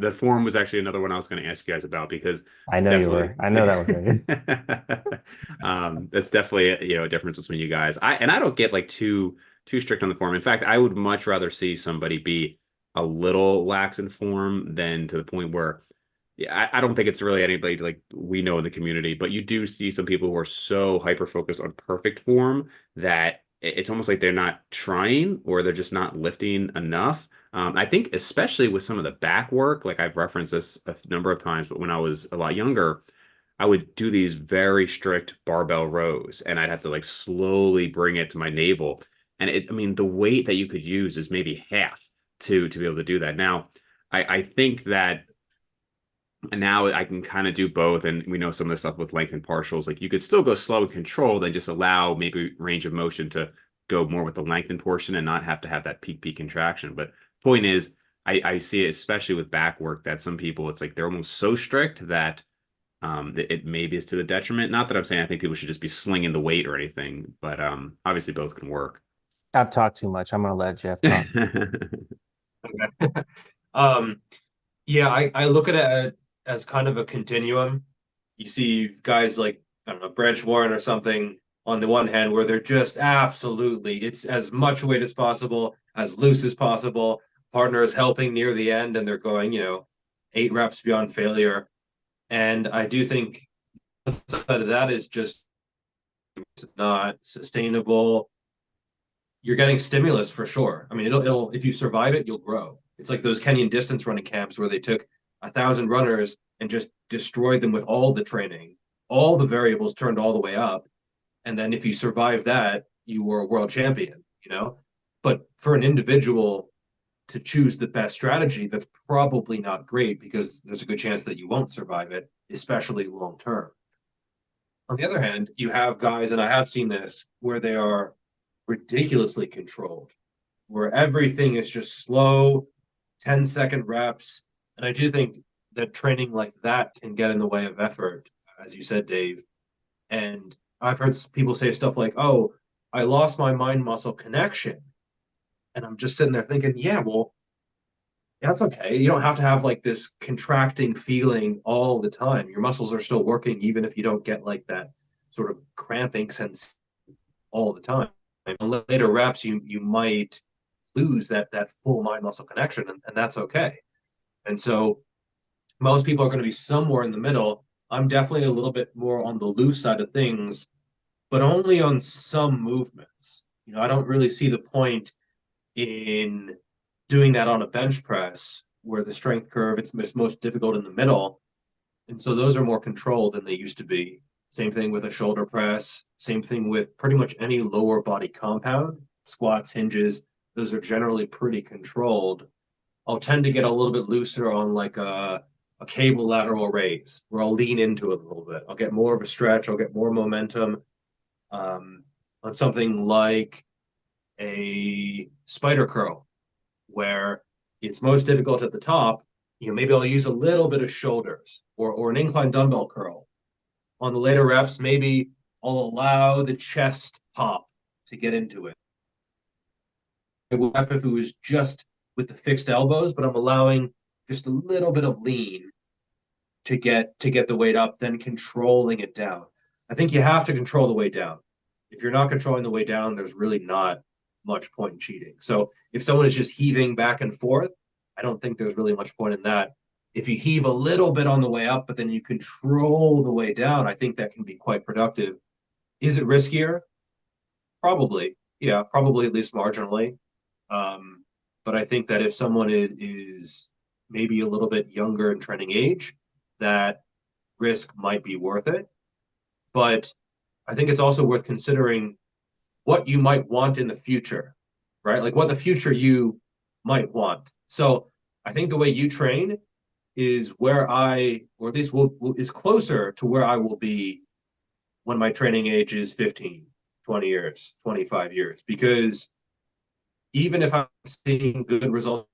The form was actually another one I was going to ask you guys about because I know you definitely were. I know that was gonna be. that's definitely a difference between you guys. I don't get like too strict on the form. In fact, I would much rather see somebody be a little lax in form than to the point where yeah, I don't think it's really anybody like we know in the community, but you do see some people who are so hyper focused on perfect form that it's almost like they're not trying or they're just not lifting enough. I think especially with some of the back work, like I've referenced this a number of times, but when I was a lot younger, I would do these very strict barbell rows and I'd have to like slowly bring it to my navel. And I mean, the weight that you could use is maybe half to be able to do that. Now, I think that now I can kind of do both. And we know some of the stuff with length and partials, like you could still go slow and control, then just allow maybe range of motion to go more with the lengthened portion and not have to have that peak contraction. But point is, I see it especially with back work that some people, it's like they're almost so strict that it maybe is to the detriment. Not that I'm saying I think people should just be slinging the weight or anything, but obviously both can work. I've talked too much. I'm gonna let Jeff talk. Okay. Um, yeah, I look at it as kind of a continuum. You see guys like, I don't know, Branch Warren or something on the one hand, where they're just absolutely, it's as much weight as possible, as loose as possible. Partner is helping near the end, and they're going, 8 reps beyond failure. And I do think side of that is just not sustainable. You're getting stimulus for sure. I mean, it'll if you survive it, you'll grow. It's like those Kenyan distance running camps where they took 1,000 runners and just destroyed them with all the training, all the variables turned all the way up, and then if you survive that, you were a world champion. But for an individual to choose the best strategy, that's probably not great because there's a good chance that you won't survive it, especially long term. On the other hand, you have guys, and I have seen this, where they are ridiculously controlled, where everything is just slow, 10-second reps. And I do think that training like that can get in the way of effort, as you said, Dave. And I've heard people say stuff like, oh, I lost my mind muscle connection. And I'm just sitting there thinking, yeah, well, that's okay. You don't have to have like this contracting feeling all the time. Your muscles are still working, even if you don't get like that sort of cramping sense all the time. And later reps, you might lose that full mind muscle connection, and that's okay. And so most people are going to be somewhere in the middle. I'm definitely a little bit more on the loose side of things, but only on some movements. I don't really see the point in doing that on a bench press where the strength curve it's most difficult in the middle, and so those are more controlled than they used to be. Same thing with a shoulder press. Same thing with pretty much any lower body compound, squats, hinges. Those are generally pretty controlled. I'll tend to get a little bit looser on like a cable lateral raise where I'll lean into it a little bit. I'll get more of a stretch. I'll get more momentum on something like a spider curl where it's most difficult at the top. Maybe I'll use a little bit of shoulders or an incline dumbbell curl. On the later reps, maybe I'll allow the chest pop to get into it. If it was just with the fixed elbows, but I'm allowing just a little bit of lean to get the weight up, then controlling it down. I think you have to control the weight down. If you're not controlling the weight down, there's really not much point in cheating. So if someone is just heaving back and forth, I don't think there's really much point in that. If you heave a little bit on the way up, but then you control the way down, I think that can be quite productive. Is it riskier? Probably. Yeah, probably at least marginally. But I think that if someone is maybe a little bit younger in training age, that risk might be worth it. But I think it's also worth considering what you might want in the future, right? Like what the future you might want. So I think the way you train is where or at least is closer to where I will be when my training age is 15, 20 years, 25 years. Because even if I'm seeing good results,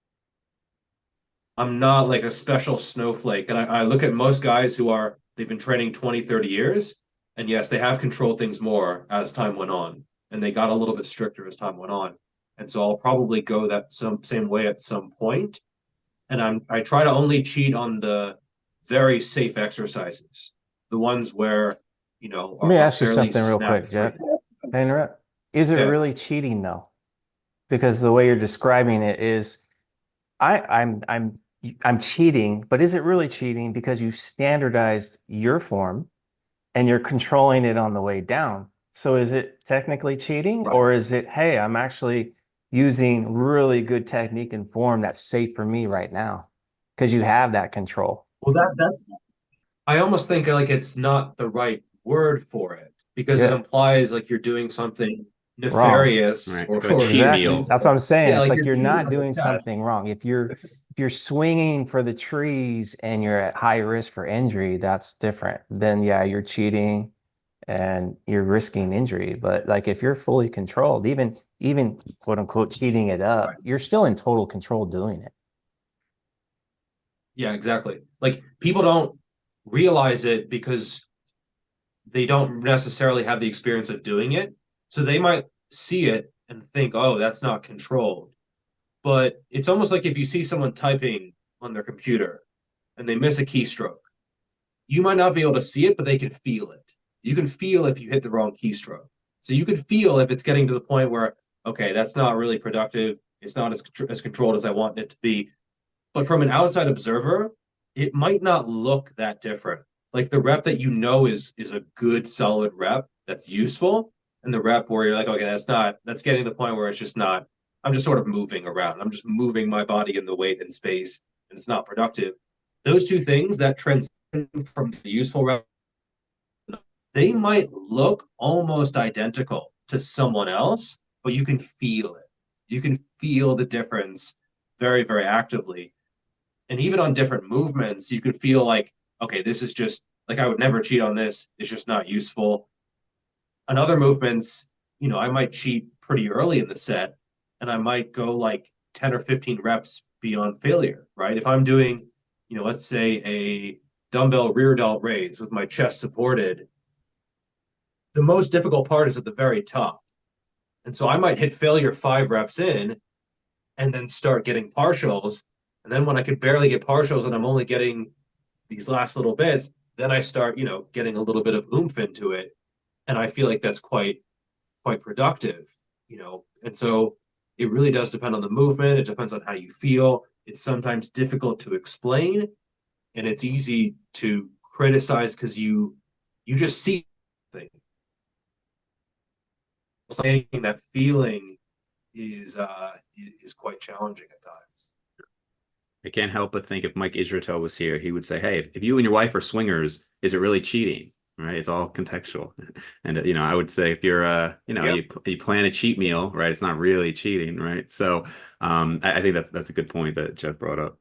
I'm not like a special snowflake. And I look at most guys they've been training 20, 30 years. And yes, they have controlled things more as time went on. And they got a little bit stricter as time went on. And so I'll probably go that same way at some point. and I try to only cheat on the very safe exercises, the ones where Let me are ask you fairly something real snap quick, free. Jeff. Can I interrupt? Is it Yeah. really cheating though? Because the way you're describing it is, I'm cheating, but is it really cheating because you standardized your form and you're controlling it on the way down? So is it technically cheating, Right. or is it, hey, I'm actually using really good technique and form that's safe for me right now because you have that control? Well, that's I almost think like it's not the right word for it because it Yeah, implies like you're doing something wrong. nefarious Right. or A or cheat Exactly. meal. That's what I'm saying. yeah, It's like like you're you're cheating not on the doing test. something wrong. If you're swinging for the trees and you're at high risk for injury, that's different. Then yeah, you're cheating and you're risking injury. But like if you're fully controlled, even quote unquote cheating it Right. up, you're still in total control doing it. Yeah, exactly. Like people don't realize it because they don't necessarily have the experience of doing it. So they might see it and think, oh, that's not controlled. But it's almost like if you see someone typing on their computer and they miss a keystroke, you might not be able to see it, but they can feel it. You can feel if you hit the wrong keystroke. So you can feel if it's getting to the point where, okay, that's not really productive. It's not as controlled as I want it to be. But from an outside observer, it might not look that different. Like the rep that is a good solid rep that's useful, and the rep where you're like, okay, that's getting to the point where it's just not. I'm just sort of moving around. I'm just moving my body in the weight and space, and it's not productive. Those two things that transcend from the useful rep, they might look almost identical to someone else, but you can feel it. You can feel the difference very, very actively. And even on different movements, you could feel like, okay, this is just like I would never cheat on this. It's just not useful. On other movements, I might cheat pretty early in the set and I might go like 10 or 15 reps beyond failure, right? If I'm doing, let's say a dumbbell rear delt raise with my chest supported, the most difficult part is at the very top. And so I might hit failure 5 reps in and then start getting partials. And then when I could barely get partials and I'm only getting these last little bits, then I start, getting a little bit of oomph into it. And I feel like that's quite productive. And so it really does depend on the movement. It depends on how you feel. It's sometimes difficult to explain and it's easy to criticize because you just see things. Saying that feeling is quite challenging at times. I can't help but think if Mike Israetel was here, he would say, "Hey, if you and your wife are swingers, is it really cheating?" Right? It's all contextual. And I would say if you're Yep. you plan a cheat meal, right? It's not really cheating, right? So I think that's a good point that Jeff brought up.